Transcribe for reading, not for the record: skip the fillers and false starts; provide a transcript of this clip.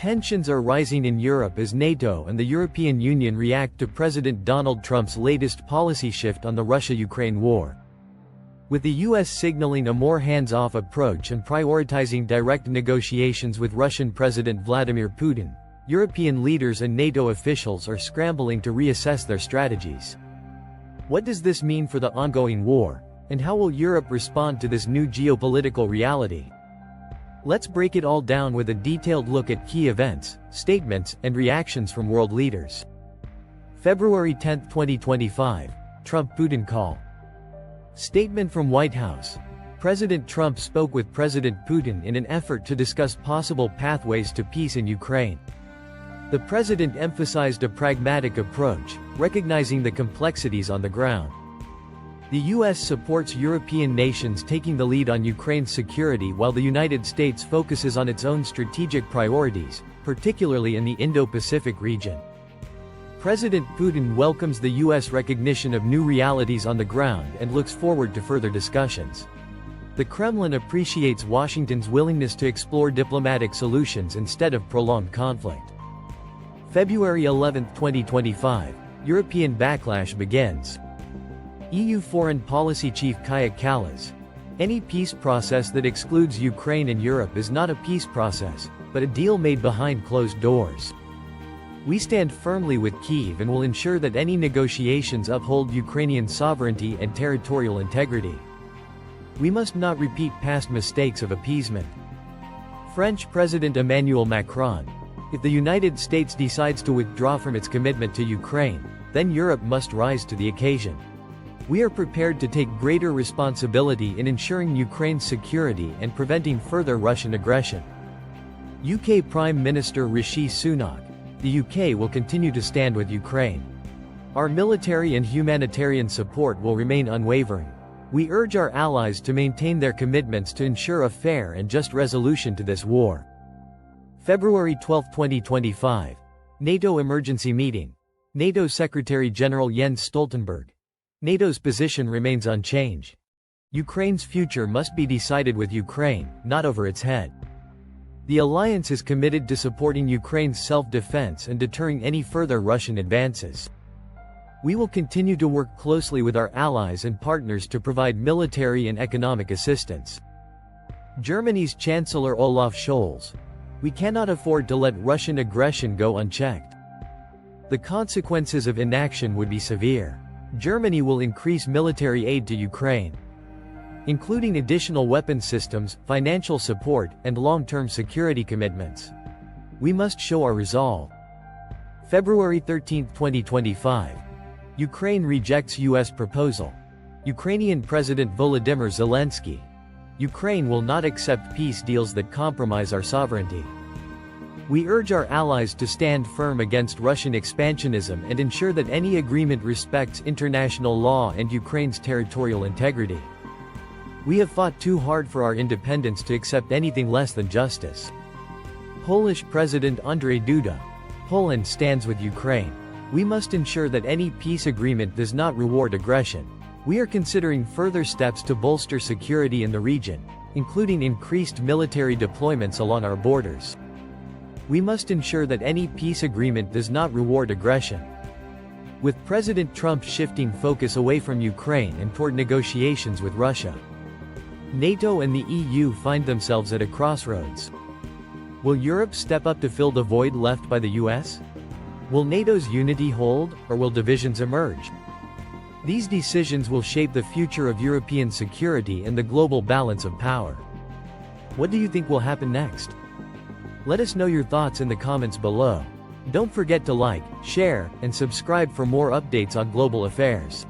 Tensions are rising in Europe as NATO and the European Union react to President Donald Trump's latest policy shift on the Russia-Ukraine war. With the US signaling a more hands-off approach and prioritizing direct negotiations with Russian President Vladimir Putin, European leaders and NATO officials are scrambling to reassess their strategies. What does this mean for the ongoing war, and how will Europe respond to this new geopolitical reality? Let's break it all down with a detailed look at key events, statements, and reactions from world leaders. February 10, 2025, Trump-Putin call. Statement from White House. President Trump spoke with President Putin in an effort to discuss possible pathways to peace in Ukraine. The president emphasized a pragmatic approach, recognizing the complexities on the ground. The US supports European nations taking the lead on Ukraine's security while the United States focuses on its own strategic priorities, particularly in the Indo-Pacific region. President Putin welcomes the US recognition of new realities on the ground and looks forward to further discussions. The Kremlin appreciates Washington's willingness to explore diplomatic solutions instead of prolonged conflict. February 11, 2025, European backlash begins. EU Foreign Policy Chief Kaja Kallas. Any peace process that excludes Ukraine and Europe is not a peace process, but a deal made behind closed doors. We stand firmly with Kyiv and will ensure that any negotiations uphold Ukrainian sovereignty and territorial integrity. We must not repeat past mistakes of appeasement. French President Emmanuel Macron. If the United States decides to withdraw from its commitment to Ukraine, then Europe must rise to the occasion. We are prepared to take greater responsibility in ensuring Ukraine's security and preventing further Russian aggression. UK Prime Minister Rishi Sunak. The UK will continue to stand with Ukraine. Our military and humanitarian support will remain unwavering. We urge our allies to maintain their commitments to ensure a fair and just resolution to this war. February 12, 2025. NATO Emergency Meeting. NATO Secretary-General Jens Stoltenberg. NATO's position remains unchanged. Ukraine's future must be decided with Ukraine, not over its head. The alliance is committed to supporting Ukraine's self-defense and deterring any further Russian advances. We will continue to work closely with our allies and partners to provide military and economic assistance. Germany's Chancellor Olaf Scholz. We cannot afford to let Russian aggression go unchecked. The consequences of inaction would be severe. Germany will increase military aid to Ukraine, including additional weapon systems, financial support, and long-term security commitments. We must show our resolve. February 13, 2025. Ukraine rejects US proposal. Ukrainian President Volodymyr Zelensky. Ukraine will not accept peace deals that compromise our sovereignty. We urge our allies to stand firm against Russian expansionism and ensure that any agreement respects international law and Ukraine's territorial integrity. We have fought too hard for our independence to accept anything less than justice. Polish President Andrzej Duda. Poland stands with Ukraine. We must ensure that any peace agreement does not reward aggression. We are considering further steps to bolster security in the region, including increased military deployments along our borders. We must ensure that any peace agreement does not reward aggression. With President Trump shifting focus away from Ukraine and toward negotiations with Russia, NATO and the EU find themselves at a crossroads. Will Europe step up to fill the void left by the US? Will NATO's unity hold, or will divisions emerge? These decisions will shape the future of European security and the global balance of power. What do you think will happen next? Let us know your thoughts in the comments below. Don't forget to like, share, and subscribe for more updates on global affairs.